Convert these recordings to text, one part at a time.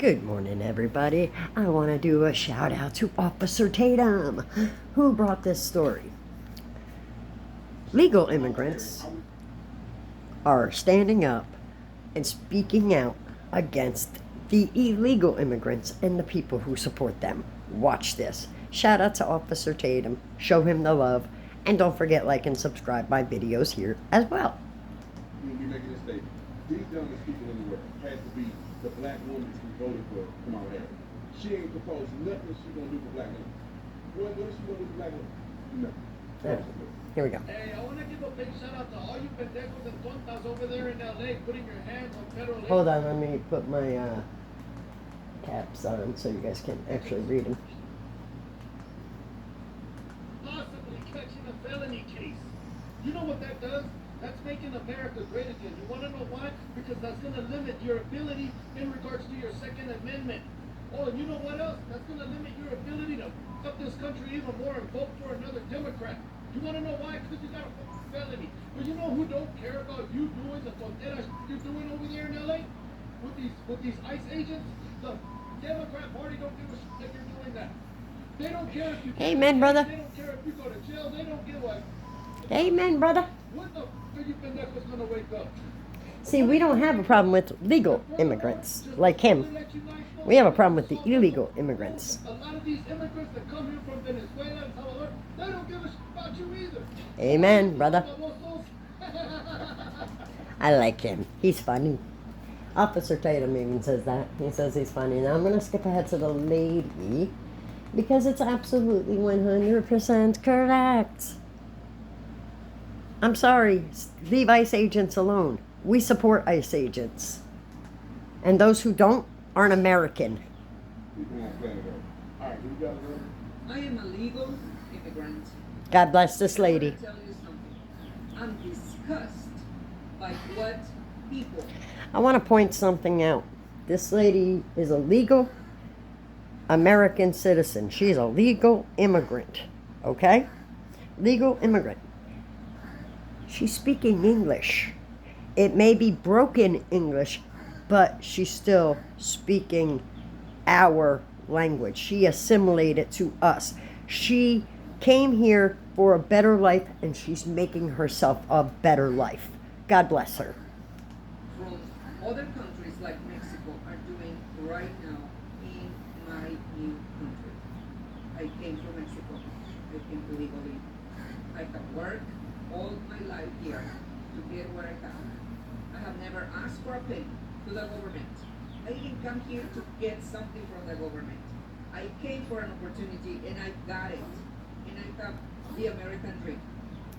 Good morning, everybody. I want to do a shout out to Officer Tatum, who brought this story. Legal immigrants are standing up and speaking out against the illegal immigrants and the people who support them. Watch this. Shout out to Officer Tatum. Show him the love. And don't forget, like and subscribe my videos here as well. We'll be making a statement. These dumbest people in the world had to be the black woman who voted for Kamala Harris. She ain't proposed nothing she's gonna do for black women. What is she gonna do for black women? Nothing. Yeah. Here we go. Hey, I want to give a big shout out to all you pendejos and tontas over there in LA putting your hands on federal aid. Hold on, let me put my caps on so you guys can actually read them. Possibly catching a felony case. You know what that does? That's making America great again. You want to know why? Because that's going to limit your ability in regards to your Second Amendment. Oh, and you know what else? That's going to limit your ability to f up this country even more and vote for another Democrat. You want to know why? Because you got a felony. But you know who don't care about you doing the tontera you're doing over there in LA? With these ICE agents? The Democrat Party don't give a shit that you're doing that. They don't care if you Amen, brother. They don't care if you go to jail. They don't give a... Amen, brother. What the f are you pendejos gonna wake up? See, we don't have a problem with legal immigrants like him. We have a problem with the illegal immigrants. A lot of these immigrants that come here from Venezuela and Salvador, they don't give a shit about you either. Amen, brother. I like him. He's funny. Officer Tatum even says that. He says he's funny. Now I'm going to skip ahead to the lady because it's absolutely 100% correct. I'm sorry. Leave ICE agents alone. We support ICE agents. And those who don't aren't American. I am a legal immigrant. God bless this lady. I want to tell you something. I'm disgusted by what people... I want to point something out. This lady is a legal American citizen. She's a legal immigrant. Okay? Legal immigrant. She's speaking English. It may be broken English, but she's still speaking our language. She assimilated to us. She came here for a better life, and she's making herself a better life. God bless her. From other countries like Mexico are doing right now in my new country. I came from Mexico. I came legally. I have worked all my life here to get what I have. I have never asked for a penny to the government. I didn't come here to get something from the government. I came for an opportunity and I got it. And I have the American dream.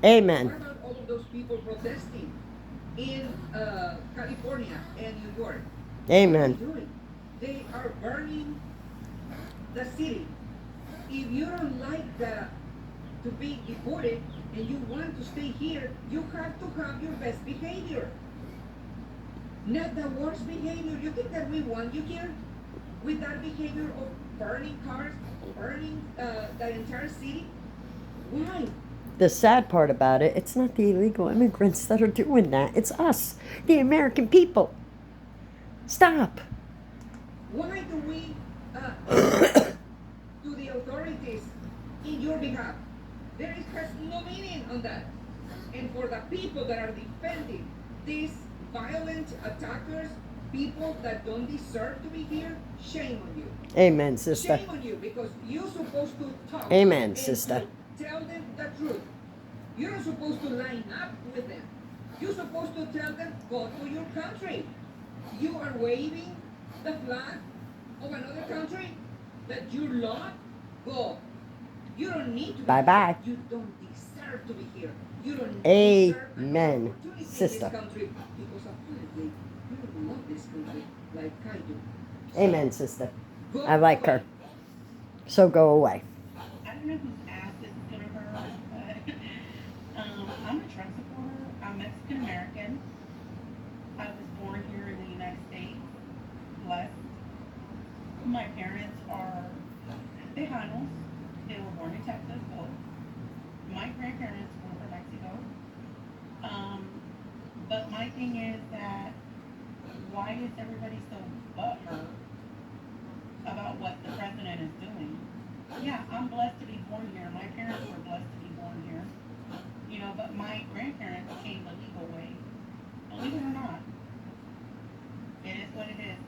Amen. What about all of those people protesting in California and New York? Amen. What are they doing? They are burning the city. If you don't like to be deported and you want to stay here, you have to have your best behavior. Not the worst behavior. You think that we want you here with that behavior of burning cars, burning the entire city? Why? The sad part about it, it's not the illegal immigrants that are doing that. It's us, the American people. Stop. Why do we to the authorities in your behalf? There has no meaning on that. And for the people that are defending these violent attackers, people that don't deserve to be here, shame on you. Amen, sister. Shame on you, because you're supposed to talk. Amen, and sister. to tell them the truth. You're not supposed to line up with them. You're supposed to tell them, go to your country. You are waving the flag of another country that you love. Go. You don't need to be Bye-bye. here. You don't deserve to be here. You don't Amen, deserve an opportunity sister. in this country, because apparently you don't love this country like I do. So Amen, sister. go I like her. away. So go away. I don't know whose ass this is gonna hurt, but I'm a Trump supporter. I'm Mexican American. I was born here in the United States. Blessed. My parents are Tejanos. They were born in Texas, both. My grandparents were from Mexico. But my thing is that why is everybody so butthurt I'm blessed to be born here. My parents were blessed to be born here. You know, but my grandparents came the legal way. Believe it or not, it is what it is.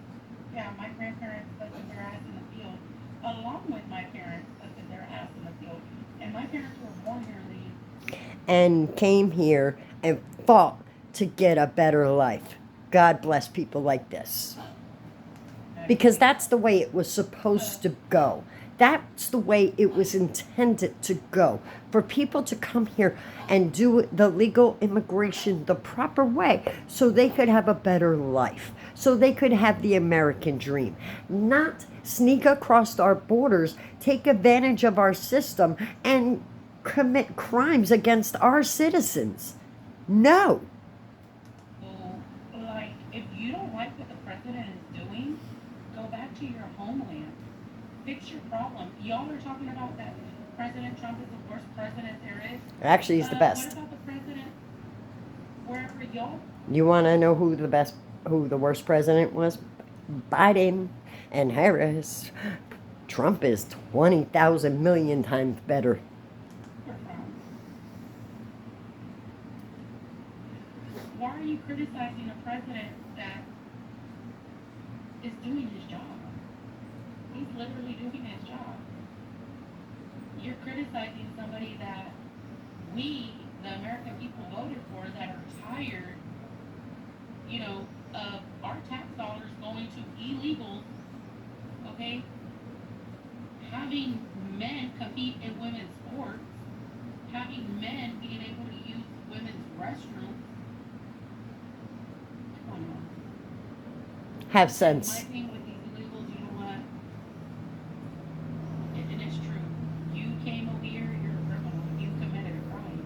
Yeah, my grandparents busted their ass in the field, along with my parents busted their ass in the field. And my parents were born here, Lee. And came here and fought to get a better life. God bless people like this. Because that's the way it was supposed to go. That's the way it was intended to go. For people to come here and do the legal immigration the proper way so they could have a better life. So they could have the American dream. Not sneak across our borders, take advantage of our system, and commit crimes against our citizens. No. So, like, if you don't like what the president is doing, go back to your homeland. Fix your problem. Y'all are talking about that President Trump is the worst president there is. Actually, he's the best. What about the president wherever y'all? You want to know who the worst president was? Biden and Harris. Trump is 20,000 million times better. are from? Why are you criticizing a president that is doing his job? He's literally doing his job. You're criticizing somebody that we, the American people, voted for, that are tired, you know, of our tax dollars going to illegals, okay? Having men compete in women's sports, having men being able to use women's restrooms. Come on now. Have sense. My thing with these illegals, you know what? And it's true. You came over here, you're a criminal. You committed a crime.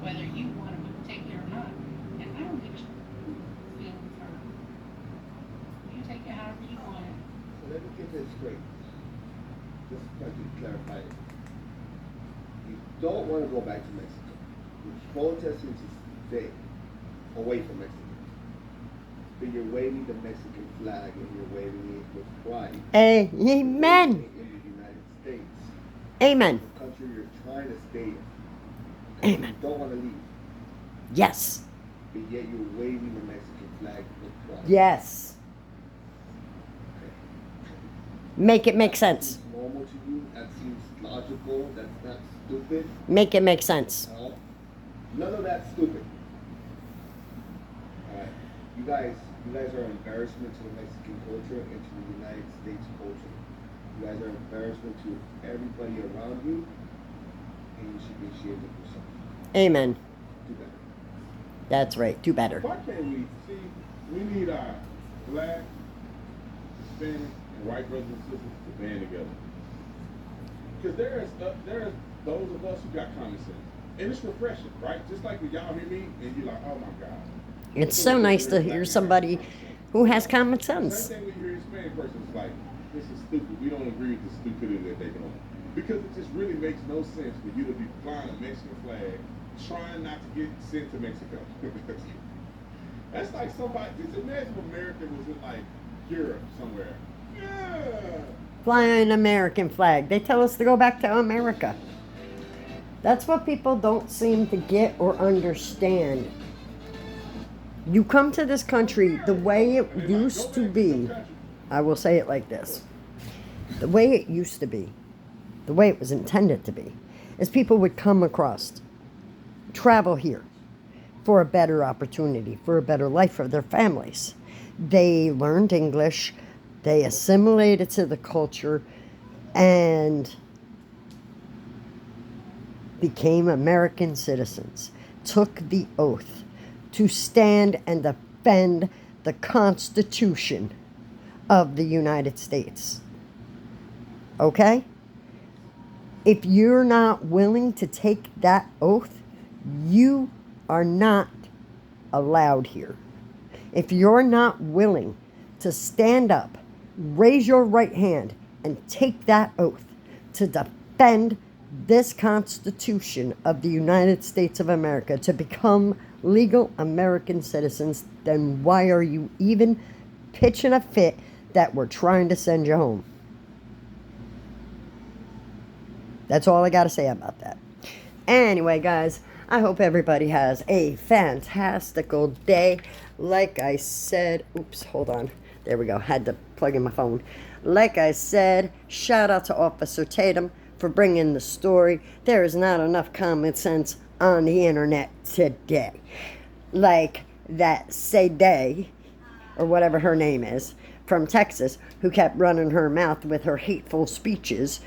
Whether you want to take it or not. And I don't give a shit. Feelings hurt. You take it however you want it. So let me get this straight. Just try to clarify it. You don't want to go back to Mexico. You're protesting to stay away from Mexico. But you're waving the Mexican flag and you're waving it with pride. Amen. In the United States. Amen. The country you're trying to stay in. Amen. You don't want to leave. Yes. But yet you're waving the Mexican flag with pride. Yes. Make it make sense. That seems normal to you. That seems logical. That's not stupid. Make it make sense. No. None of that's stupid. Alright. You guys are an embarrassment to the Mexican culture and to the United States culture. You guys are an embarrassment to everybody around you, and you should be ashamed of yourself. Amen. Do better. That's right. Do better. Why can't we see? We need our black, Hispanic, and white brothers and sisters to band together. Because there's those of us who got common sense, and it's refreshing, right? Just like when y'all hear me and you're like, oh my God. It's so nice to hear somebody who has common sense. Same thing when you hear a Hispanic person, it's like, this is stupid. We don't agree with the stupidity that they're doing. Because it just really makes no sense for you to be flying a Mexican flag, trying not to get sent to Mexico. That's like somebody, just imagine if America was in like Europe somewhere. Yeah. Flying an American flag. They tell us to go back to America. That's what people don't seem to get or understand. You come to this country the way it used to be. I will say it like this. The way it used to be, the way it was intended to be, is people would come across, travel here for a better opportunity, for a better life for their families. They learned English, they assimilated to the culture, and became American citizens, took the oath to stand and defend the Constitution of the United States. Okay? If you're not willing to take that oath, you are not allowed here. If you're not willing to stand up, raise your right hand, and take that oath to defend this Constitution of the United States of America, to become legal American citizens, then why are you even pitching a fit that we're trying to send you home? That's all I got to say about that. Anyway, guys, I hope everybody has a fantastical day. Like I said, oops, hold on. There we go. Had to plug in my phone. Like I said, shout out to Officer Tatum for bringing the story. There is not enough common sense on the internet today. Like that Sadie, or whatever her name is, from Texas, who kept running her mouth with her hateful speeches,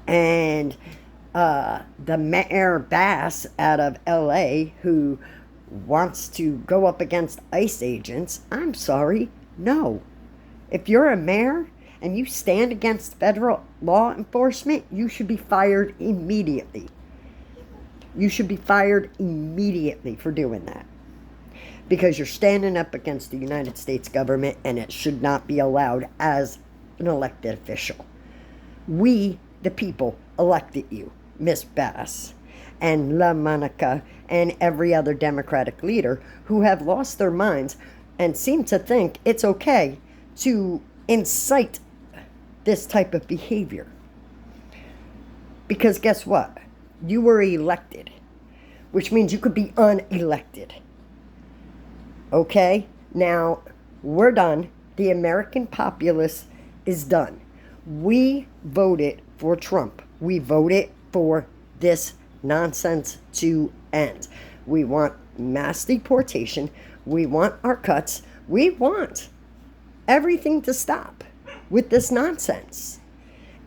and the Mayor Bass out of LA, who wants to go up against ICE agents. I'm sorry, no. If you're a mayor and you stand against federal law enforcement, you should be fired immediately. You should be fired immediately for doing that. Because you're standing up against the United States government, and it should not be allowed as an elected official. We, the people, elected you, Miss Bass, and La Monica, and every other Democratic leader who have lost their minds and seem to think it's okay to incite this type of behavior. Because guess what? You were elected, which means you could be unelected. Okay? Now, we're done. The American populace is done. We voted for Trump. We voted for this nonsense to end. We want mass deportation. We want our cuts. We want everything to stop with this nonsense.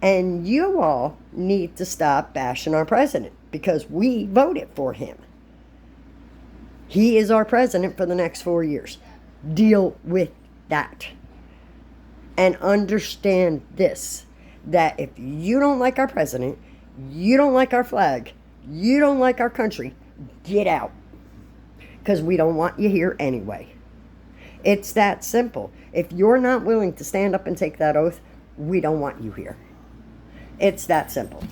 And you all need to stop bashing our president because we voted for him. He is our president for the next 4 years. Deal with that. And understand this, that if you don't like our president, you don't like our flag, you don't like our country, get out. Because we don't want you here anyway. It's that simple. If you're not willing to stand up and take that oath, we don't want you here. It's that simple.